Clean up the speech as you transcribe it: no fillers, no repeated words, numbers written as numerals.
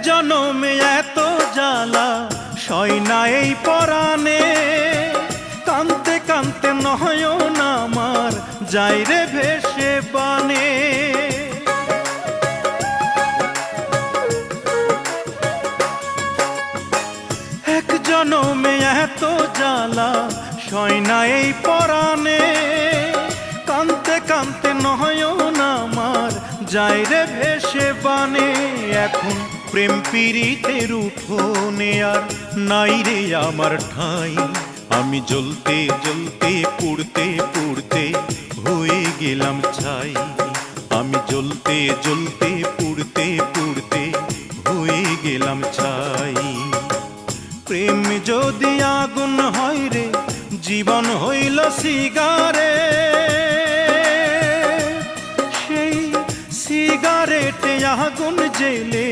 জনমে এত জ্বালা সয় না এই পরাণে, কানতে কানতে নয়ন আমার যাই রে ভেসে বানে। এক জনমে এত জ্বালা সয় না এই পরাণে, কানতে কানতে নয়ন আমার যাই রে ভেসে বানে। এখন প্রেম পীড়িতের উঠোনে আর নাই রে আমার ঠাঁই, আমি জ্বলতে জ্বলতে পুড়তে পুড়তে হয়ে গেলাম ছাই। আমি জ্বলতে জ্বলতে পুড়তে পুড়তে হয়ে গেলাম ছাই। প্রেম যদি আগুন হয় রে জীবন হইল সিগারে, সেই সিগারেটে আগুন জেলে